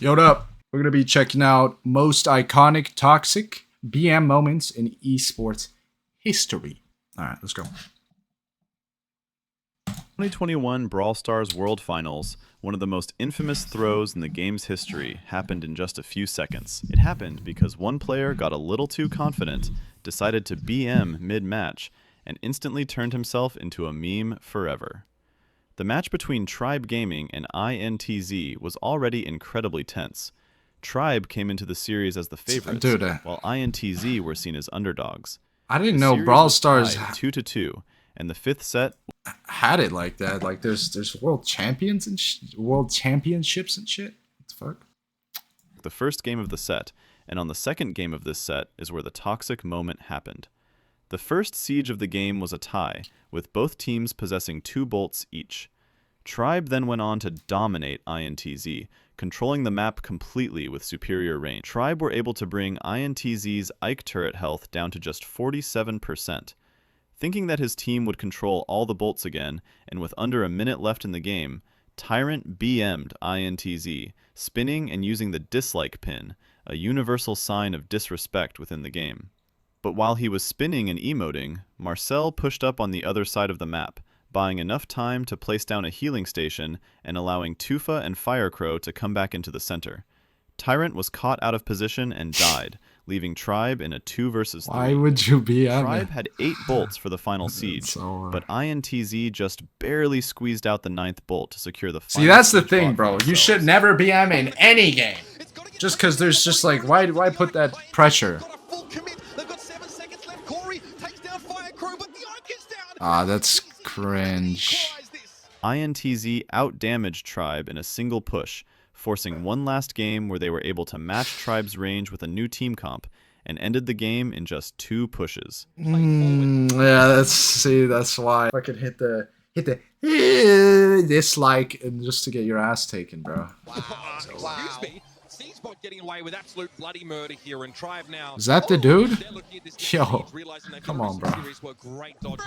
Yo, what up? We're going to be checking out most iconic toxic BM moments in esports history. All right, let's go. 2021 Brawl Stars World Finals, one of the most infamous throws in the game's history, happened in just a few seconds. It happened because one player got a little too confident, decided to BM mid-match, and instantly turned himself into a meme forever. The match between Tribe Gaming and INTZ was already incredibly tense. Tribe came into the series as the favorites, while INTZ were seen as underdogs. I didn't know Brawl Stars 2-2, and the fifth set had it like that. Like there's world champions and world championships and shit. What the fuck? The first game of the set, and on the second game of this set is where the toxic moment happened. The first siege of the game was a tie, with both teams possessing 2 bolts each. Tribe then went on to dominate INTZ, controlling the map completely with superior range. Tribe were able to bring INTZ's Ike turret health down to just 47%. Thinking that his team would control all the bolts again, and with under a minute left in the game, Tyrant BM'd INTZ, spinning and using the dislike pin, a universal sign of disrespect within the game. But while he was spinning and emoting, Marcel pushed up on the other side of the map, buying enough time to place down a healing station and allowing Tufa and Firecrow to come back into the center. Tyrant was caught out of position and died, leaving Tribe in a 2 versus 3. Why would you be on Tribe had 8 bolts for the final siege, but INTZ just barely squeezed out the 9th bolt to secure the final. See, that's the thing, bro. You should never BM in any game. Just because there's just like, why put that pressure? Ah, that's cringe. INTZ outdamaged Tribe in a single push, forcing one last game where they were able to match Tribe's range with a new team comp, and ended the game in just 2 pushes. Yeah, that's why. I could hit the dislike and just to get your ass taken, bro. Wow. Getting away with absolute bloody murder here, and Tribe now. Is that the dude? Yo, come on, bro.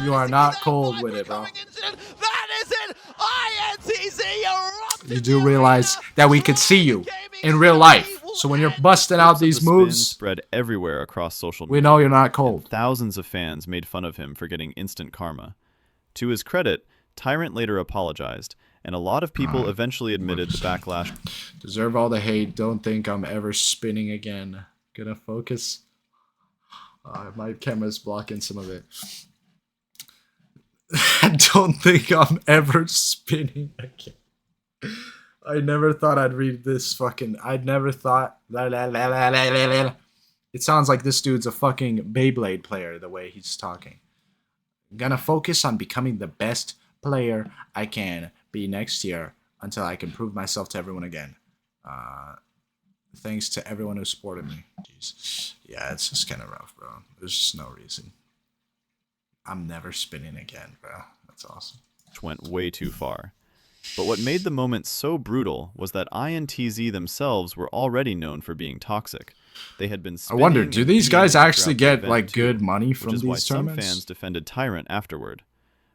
You are not cold with it, bro. That is it! INTZ, you do realize that we could see you in real life. So when you're busting out these moves, spread everywhere across social media. We know you're not cold. And thousands of fans made fun of him for getting instant karma. To his credit, Tyrant later apologized, and a lot of people eventually admitted the backlash. Deserve all the hate. Don't think I'm ever spinning again. Gonna focus. My camera's blocking some of it. Don't think I'm ever spinning again. I never thought I'd read this fucking... I'd never thought... It sounds like this dude's a fucking Beyblade player, the way he's talking. I'm gonna focus on becoming the best player I can be next year until I can prove myself to everyone again. Thanks to everyone who supported me. Jeez. Yeah, it's just kind of rough, bro. There's just no reason. I'm never spinning again, bro. That's awesome. Went way too far. But what made the moment so brutal was that INTZ themselves were already known for being toxic. They had been. I wonder, do these guys actually get like good money from these tournaments? Some fans defended Tyrant afterward.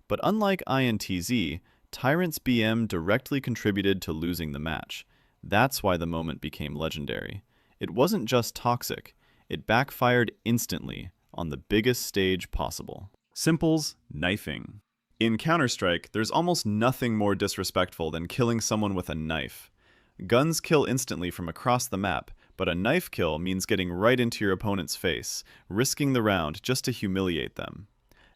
But unlike INTZ, Tyrant's BM directly contributed to losing the match. That's why the moment became legendary. It wasn't just toxic, it backfired instantly on the biggest stage possible. Simple's knifing. In Counter-Strike, there's almost nothing more disrespectful than killing someone with a knife. Guns kill instantly from across the map, but a knife kill means getting right into your opponent's face, risking the round just to humiliate them.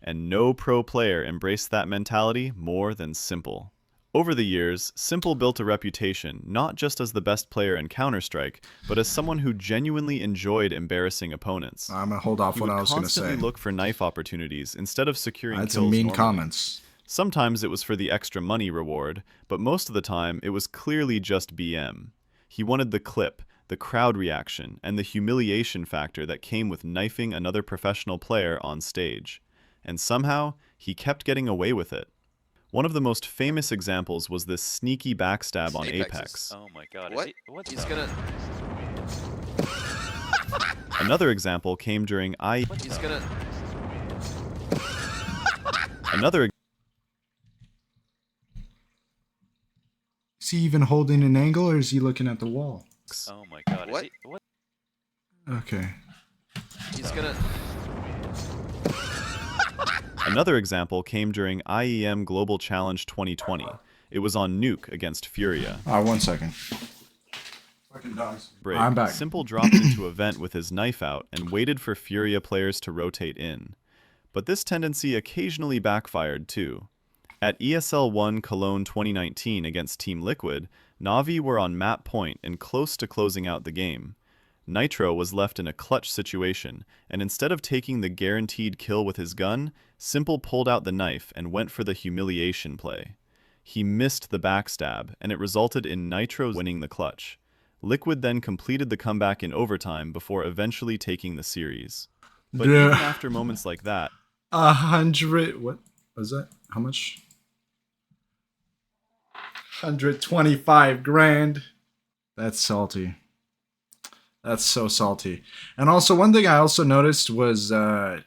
And no pro player embraced that mentality more than Simple. Over the years, Simple built a reputation not just as the best player in Counter-Strike, but as someone who genuinely enjoyed embarrassing opponents. I'm gonna hold off what I was gonna say. He would constantly look for knife opportunities instead of securing kills. That's some mean normally. comments. Sometimes it was for the extra money reward, but most of the time it was clearly just BM. He wanted the clip, the crowd reaction, and the humiliation factor that came with knifing another professional player on stage. And somehow, he kept getting away with it. One of the most famous examples was this sneaky backstab on Apex. Oh my god. What? He's gonna... Another example came during He's gonna... Another Is he even holding an angle or is he looking at the wall? Oh my god. What? What? Okay. He's gonna. Another example came during IEM Global Challenge 2020. It was on Nuke against Furia. 1 second. Fucking dogs. Break. I'm back. Simple dropped into a vent with his knife out and waited for Furia players to rotate in. But this tendency occasionally backfired too. At ESL 1 Cologne 2019 against Team Liquid, Na'Vi were on map point and close to closing out the game. Nitro was left in a clutch situation, and instead of taking the guaranteed kill with his gun, Simple pulled out the knife and went for the humiliation play. He missed the backstab, and it resulted in Nitro winning the clutch. Liquid then completed the comeback in overtime before eventually taking the series. But Yeah. even after moments like that, 100. What was that? How much? 125 grand. That's salty. That's so salty. And also, one thing I also noticed was,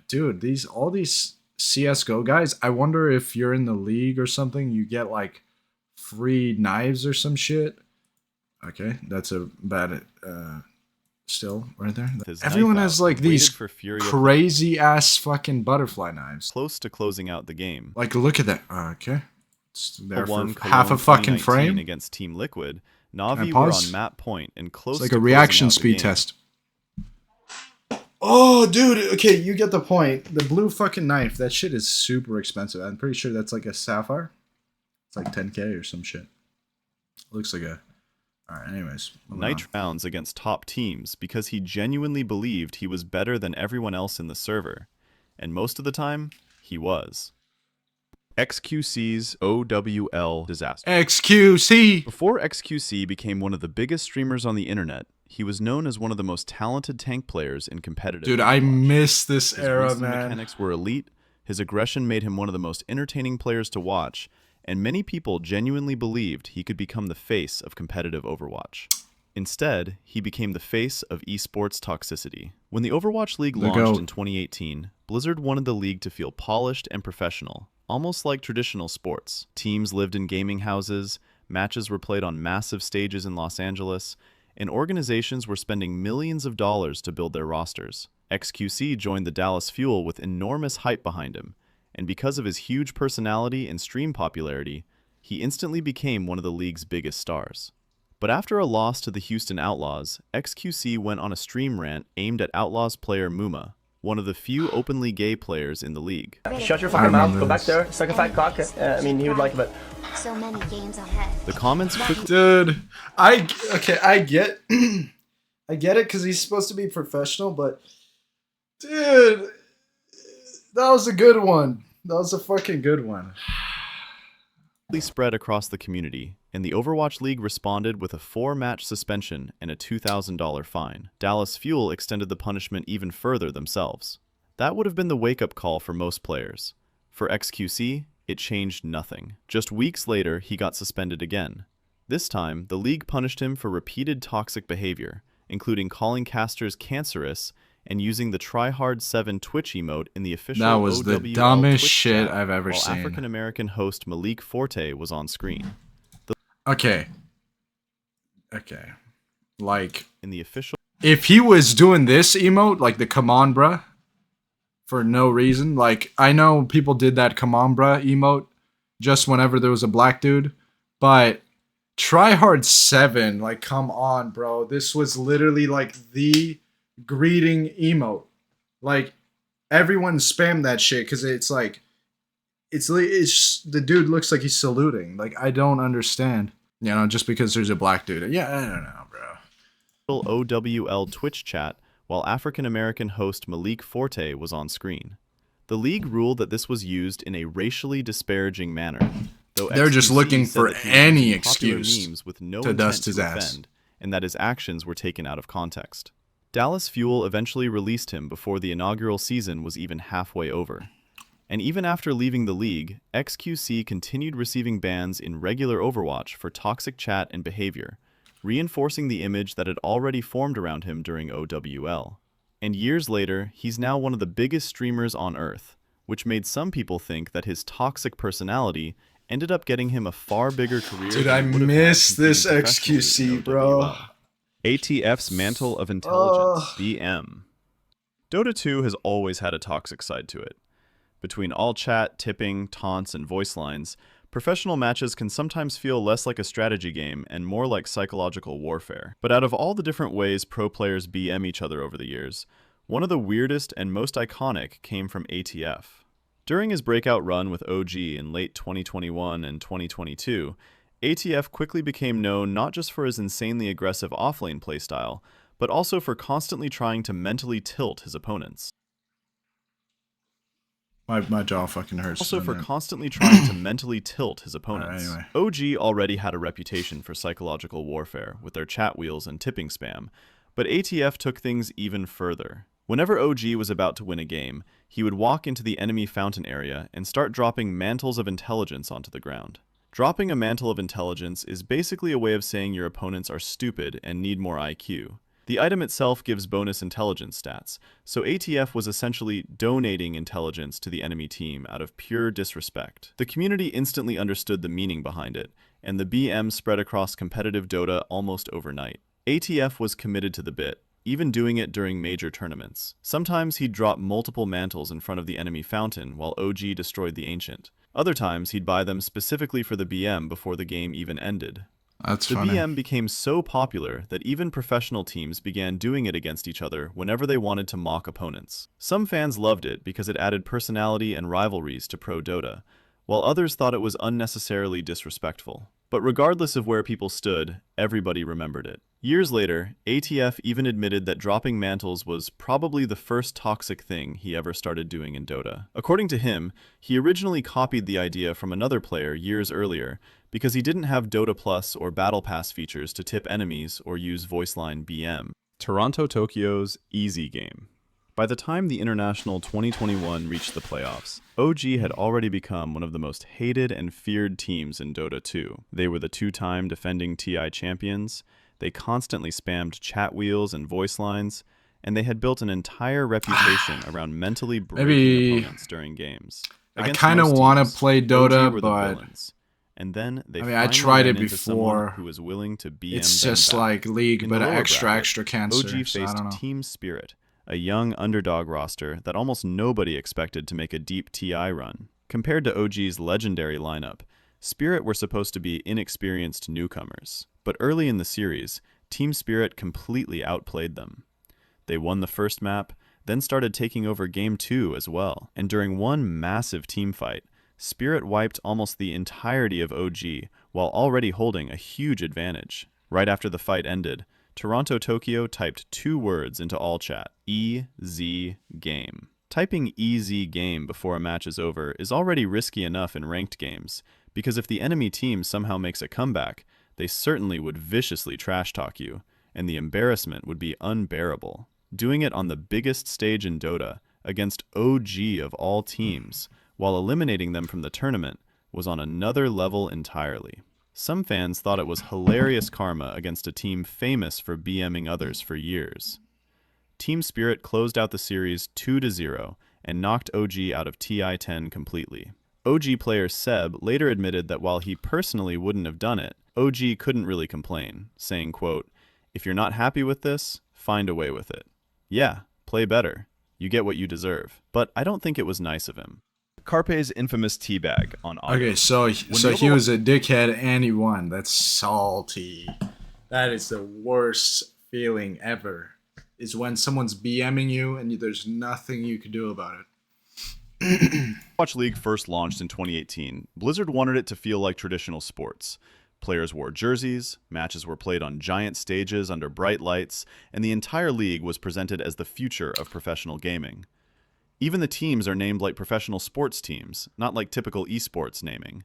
dude, all these CS:GO guys. I wonder if you're in the league or something, you get like free knives or some shit. Okay, that's a bad. Still right there. his Everyone knife has out like and these waited for Furia crazy ass fucking butterfly knives. close to closing out the game. Like, look at that. Okay, it's there for One half a Cologne fucking 2019 frame. against Team Liquid, Can I Na'Vi were pause? on map point and close It's like to a closing reaction out the speed game. test. Oh, dude. Okay, you get the point. The blue fucking knife. That shit is super expensive. I'm pretty sure that's like a sapphire. It's like 10K or some shit. Looks like a. All right. Anyways. moving on. Nitro rounds against top teams because he genuinely believed he was better than everyone else in the server, and most of the time, he was. XQC's OWL disaster. XQC. Before XQC became one of the biggest streamers on the internet, he was known as one of the most talented tank players in competitive. Dude, I Overwatch. miss this His era, Winston man. mechanics were elite, his aggression made him one of the most entertaining players to watch, and many people genuinely believed he could become the face of competitive Overwatch. Instead, he became the face of esports toxicity. When the Overwatch League The launched GOAT. in 2018, Blizzard wanted the league to feel polished and professional, almost like traditional sports. Teams lived in gaming houses, matches were played on massive stages in Los Angeles, and organizations were spending millions of dollars to build their rosters. XQC joined the Dallas Fuel with enormous hype behind him, and because of his huge personality and stream popularity, he instantly became one of the league's biggest stars. But after a loss to the Houston Outlaws, XQC went on a stream rant aimed at Outlaws player Muma, one of the few openly gay players in the league. Shut your I fucking mouth, remember go back this. there, suck a fat cock. I mean, he would like it, but So many games ahead. The comments quickly Dude, I get I get it because he's supposed to be professional, but dude, that was a good one. That was a fucking good one. spread across the community, and the Overwatch League responded with a 4-match suspension and a $2,000 fine. Dallas Fuel extended the punishment even further themselves. That would have been the wake-up call for most players. For XQC, it changed nothing. Just weeks later, he got suspended again. This time, the league punished him for repeated toxic behavior, including calling casters cancerous and using the tryhard7 Twitch emote in the official That was the OWL dumbest Twitch shit chat, I've ever while seen. African-American host Malik Forte was on screen. Okay. Like, In the official if he was doing this emote, like the come on bruh, for no reason, like, I know people did that come on bruh emote just whenever there was a black dude, but tryhard7, like, come on, bro. This was literally like the greeting emote. Like, everyone spammed that shit because it's like, it's the dude looks like he's saluting. Like, I don't understand. You know, just because there's a black dude. Yeah, I don't know, bro. OWL Twitch chat while African-American host Malik Forte was on screen. The league ruled that this was used in a racially disparaging manner, though They're just XQC looking said for that he any used popular excuse memes with no to intent dust his to ass. offend, and that his actions were taken out of context. Dallas Fuel eventually released him before the inaugural season was even halfway over. And even after leaving the league, XQC continued receiving bans in regular Overwatch for toxic chat and behavior, reinforcing the image that had already formed around him during OWL. And years later, he's now one of the biggest streamers on Earth, which made some people think that his toxic personality ended up getting him a far bigger career. Dude, than I he would have had miss competing this professionally XQC, in bro. OWL. ATF's Mantle of Intelligence, BM. Dota 2 has always had a toxic side to it. Between all chat, tipping, taunts, and voice lines, professional matches can sometimes feel less like a strategy game and more like psychological warfare. But out of all the different ways pro players BM each other over the years, one of the weirdest and most iconic came from ATF. During his breakout run with OG in late 2021 and 2022, ATF quickly became known not just for his insanely aggressive offlane playstyle, but also for constantly trying to mentally tilt his opponents. My jaw fucking hurts. Also for constantly trying to mentally tilt his opponents. Anyway. OG already had a reputation for psychological warfare with their chat wheels and tipping spam, but ATF took things even further. Whenever OG was about to win a game, he would walk into the enemy fountain area and start dropping mantles of intelligence onto the ground. Dropping a mantle of intelligence is basically a way of saying your opponents are stupid and need more IQ. The item itself gives bonus intelligence stats, so ATF was essentially donating intelligence to the enemy team out of pure disrespect. The community instantly understood the meaning behind it, and the BM spread across competitive Dota almost overnight. ATF was committed to the bit, even doing it during major tournaments. Sometimes he'd drop multiple mantles in front of the enemy fountain while OG destroyed the Ancient. Other times he'd buy them specifically for the BM before the game even ended. That's The funny. BM became so popular that even professional teams began doing it against each other whenever they wanted to mock opponents. Some fans loved it because it added personality and rivalries to pro Dota, while others thought it was unnecessarily disrespectful. But regardless of where people stood, everybody remembered it. Years later, ATF even admitted that dropping mantles was probably the first toxic thing he ever started doing in Dota. According to him, he originally copied the idea from another player years earlier because he didn't have Dota Plus or Battle Pass features to tip enemies or use voice line BM. Toronto Tokyo's Easy Game. By the time the International 2021 reached the playoffs, OG had already become one of the most hated and feared teams in Dota 2. They were the two-time defending TI champions, they constantly spammed chat wheels and voice lines, and they had built an entire reputation around mentally breaking opponents during games. I kind of want to play Dota, but and then they I tried it ran into someone before. who was willing to BM It's them just back. like League, In but the lower extra bracket, cancer. OG So I faced don't know. Team Spirit, a young underdog roster that almost nobody expected to make a deep TI run. Compared to OG's legendary lineup, Spirit were supposed to be inexperienced newcomers, but early in the series, Team Spirit completely outplayed them. They won the first map, then started taking over Game 2 as well, and during one massive team fight, Spirit wiped almost the entirety of OG while already holding a huge advantage. Right after the fight ended, Toronto Tokyo typed 2 words into all chat: EZ Game. Typing EZ Game before a match is over is already risky enough in ranked games, because if the enemy team somehow makes a comeback, they certainly would viciously trash talk you, and the embarrassment would be unbearable. Doing it on the biggest stage in Dota, against OG of all teams, while eliminating them from the tournament, was on another level entirely. Some fans thought it was hilarious karma against a team famous for BMing others for years. Team Spirit closed out the series 2-0 and knocked OG out of TI-10 completely. OG player Seb later admitted that while he personally wouldn't have done it, OG couldn't really complain, saying, quote, "If you're not happy with this, find a way with it. Yeah, play better. You get what you deserve." But I don't think it was nice of him. Carpe's infamous teabag on audio. Okay, so he was a dickhead and he won. That's salty. That is the worst feeling ever. Is when someone's BMing you and there's nothing you can do about it. Overwatch League first launched in 2018, Blizzard wanted it to feel like traditional sports. Players wore jerseys, matches were played on giant stages under bright lights, and the entire league was presented as the future of professional gaming. Even the teams are named like professional sports teams, not like typical esports naming.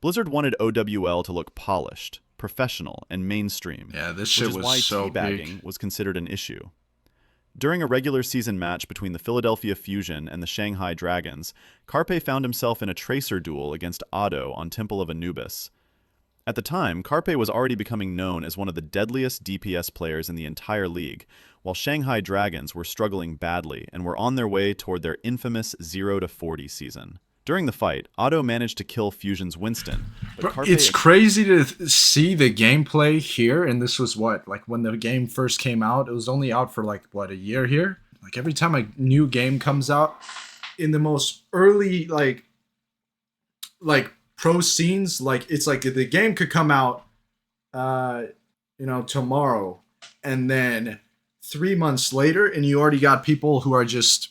Blizzard wanted OWL to look polished, professional, and mainstream, Yeah, this which shit is was why so teabagging big. was considered an issue. During a regular season match between the Philadelphia Fusion and the Shanghai Dragons, Carpe found himself in a tracer duel against Otto on Temple of Anubis. At the time, Carpe was already becoming known as one of the deadliest DPS players in the entire league, while Shanghai Dragons were struggling badly and were on their way toward their infamous 0-40 season. During the fight, Otto managed to kill Fusion's Winston, but Bro, Carpe it's crazy to see the gameplay here, and this was what, like when the game first came out, it was only out for like what, a year here. Like every time a new game comes out, in the most early like pro scenes, like it's like the game could come out, tomorrow, and then 3 months later, and you already got people who are just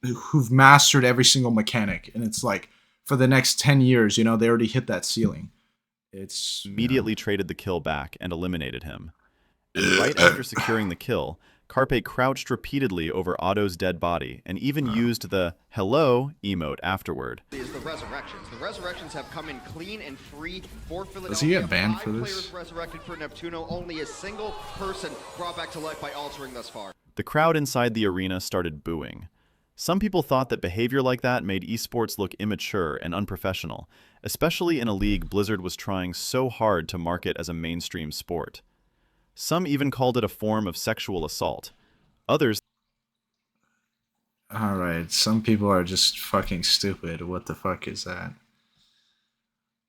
who've mastered every single mechanic, and it's like for the next 10 years, they already hit that ceiling. It's immediately traded the kill back and eliminated him. And right after securing the kill, Carpe crouched repeatedly over Otto's dead body and even used the "hello" emote afterward. Is the Resurrections. The Resurrections have come in clean and free for Philadelphia. Does he get banned for 5 this? players resurrected for Neptuno, only a single person brought back to life by altering thus far. The crowd inside the arena started booing. Some people thought that behavior like that made esports look immature and unprofessional, especially in a league Blizzard was trying so hard to market as a mainstream sport. Some even called it a form of sexual assault. Others... Alright, some people are just fucking stupid. What the fuck is that?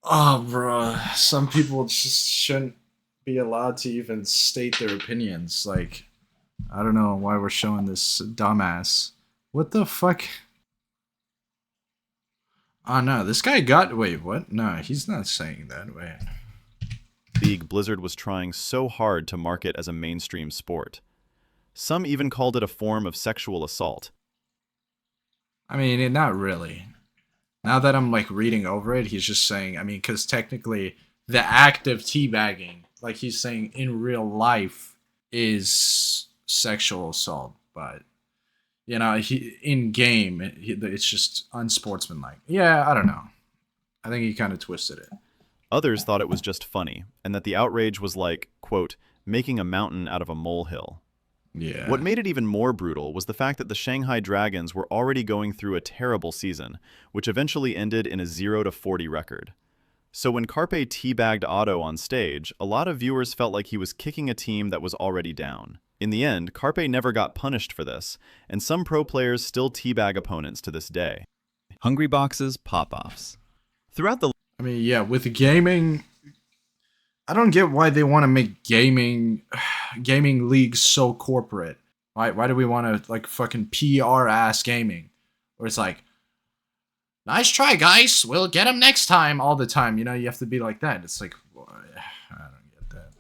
Oh, bro. Some people just shouldn't be allowed to even state their opinions. Like, I don't know why we're showing this dumbass. What the fuck? Oh, no, this guy got... Wait, what? No, he's not saying that. Wait. League Blizzard was trying so hard to market as a mainstream sport. Some even called it a form of sexual assault. I mean, not really. Now that I'm like reading over it, he's just saying, because technically the act of teabagging, like he's saying in real life, is sexual assault. But, in game, it's just unsportsmanlike. Yeah, I don't know. I think he kind of twisted it. Others thought it was just funny, and that the outrage was like, quote, making a mountain out of a molehill. Yeah. What made it even more brutal was the fact that the Shanghai Dragons were already going through a terrible season, which eventually ended in a 0-40 record. So when Carpe teabagged Otto on stage, a lot of viewers felt like he was kicking a team that was already down. In the end, Carpe never got punished for this, and some pro players still teabag opponents to this day. Hungry Box's pop-offs. Throughout the Yeah, with gaming, I don't get why they want to make gaming leagues so corporate. Why do we want to like fucking PR ass gaming, where it's like, nice try, guys, we'll get them next time all the time. You have to be like that. It's like, I don't get that.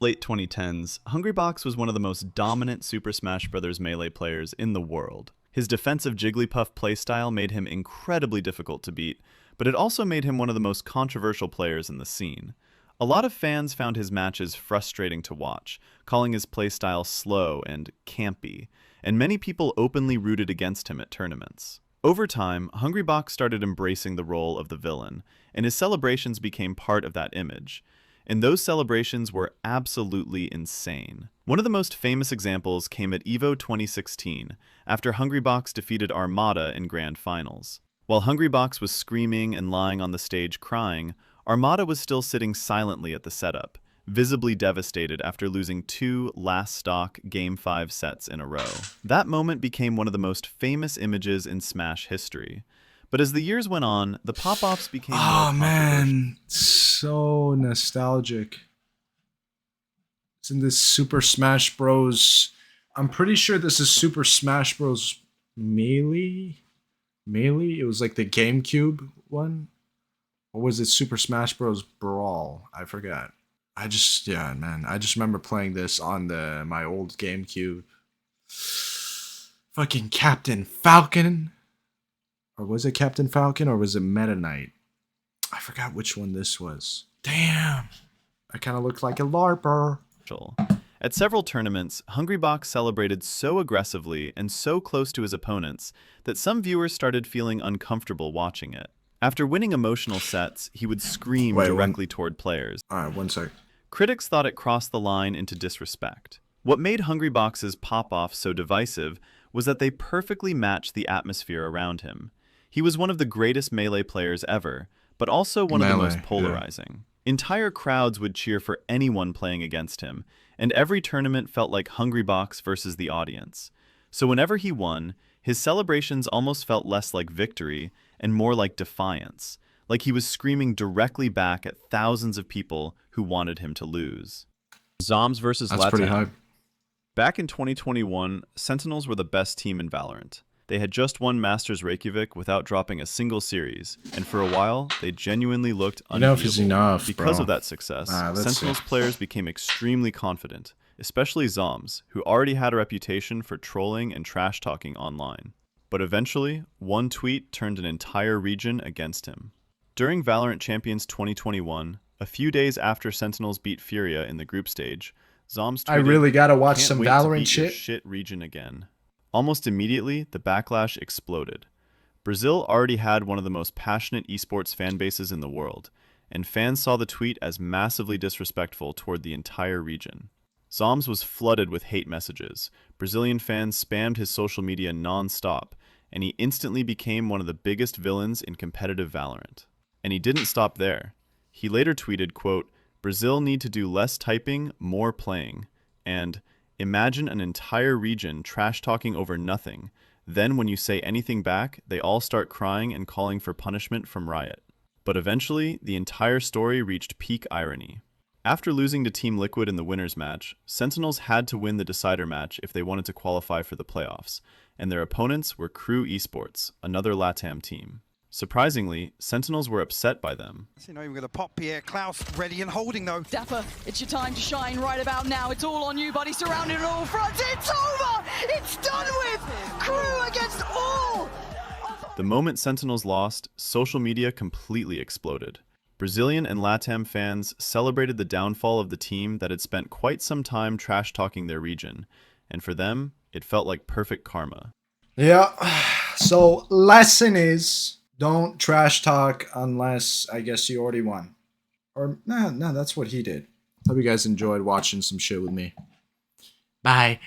Late 2010s, Hungrybox was one of the most dominant Super Smash Bros. Melee players in the world. His defensive Jigglypuff playstyle made him incredibly difficult to beat, but it also made him one of the most controversial players in the scene. A lot of fans found his matches frustrating to watch, calling his playstyle slow and campy, and many people openly rooted against him at tournaments. Over time, Hungrybox started embracing the role of the villain, and his celebrations became part of that image. And those celebrations were absolutely insane. One of the most famous examples came at EVO 2016, after Hungrybox defeated Armada in Grand Finals. While Hungrybox was screaming and lying on the stage crying, Armada was still sitting silently at the setup, visibly devastated after losing 2 last stock Game 5 sets in a row. That moment became one of the most famous images in Smash history. But as the years went on, the pop-offs became more controversial. Man, so nostalgic. It's in this Super Smash Bros. I'm pretty sure this is Super Smash Bros. Melee? It was like the GameCube one? Or was it Super Smash Bros. Brawl? I forgot. I just remember playing this on my old GameCube. Fucking Captain Falcon. Or was it Captain Falcon or was it Meta Knight? I forgot which one this was. Damn. I kind of looked like a LARPer. At several tournaments, Hungrybox celebrated so aggressively and so close to his opponents that some viewers started feeling uncomfortable watching it. After winning emotional sets, he would scream directly toward players. Alright, one sec. Critics thought it crossed the line into disrespect. What made Hungrybox's pop-off so divisive was that they perfectly matched the atmosphere around him. He was one of the greatest Melee players ever, but also one of the most polarizing. Yeah. Entire crowds would cheer for anyone playing against him, and every tournament felt like Hungrybox versus the audience. So whenever he won, His celebrations almost felt less like victory and more like defiance, like he was screaming directly back at thousands of people who wanted him to lose. Zoms versus That's pretty Latam. hype. Back in 2021, Sentinels were the best team in Valorant. They had just won Masters Reykjavik without dropping a single series, and for a while, they genuinely looked Enough is unbeatable. enough, Because bro. of that success, Let's Sentinels see. players became extremely confident, especially Zoms, who already had a reputation for trolling and trash-talking online. But eventually, one tweet turned an entire region against him. During Valorant Champions 2021, a few days after Sentinels beat Furia in the group stage, Zoms tweeted, I really gotta watch "Can't some wait to Valorant beat your shit. shit region again." Almost immediately, the backlash exploded. Brazil already had one of the most passionate esports fan bases in the world, and fans saw the tweet as massively disrespectful toward the entire region. Zoms was flooded with hate messages. Brazilian fans spammed his social media non-stop, and he instantly became one of the biggest villains in competitive Valorant. And he didn't stop there. He later tweeted, quote, "Brazil need to do less typing, more playing," and "Imagine an entire region trash-talking over nothing. Then when you say anything back, they all start crying and calling for punishment from Riot." But eventually, the entire story reached peak irony. After losing to Team Liquid in the winners match, Sentinels had to win the decider match if they wanted to qualify for the playoffs, and their opponents were Crew Esports, another LATAM team. Surprisingly, Sentinels were upset by them. You know, we're going to pop Pierre Klaus ready and holding though. Dapper, it's your time to shine right about now. It's all on you, buddy. Surrounded on all fronts. It's over! It's done with! Crew against all! The moment Sentinels lost, social media completely exploded. Brazilian and LATAM fans celebrated the downfall of the team that had spent quite some time trash-talking their region, and for them, it felt like perfect karma. Yeah. So lesson is don't trash talk unless I guess you already won. Or no, that's what he did. Hope you guys enjoyed watching some shit with me. Bye.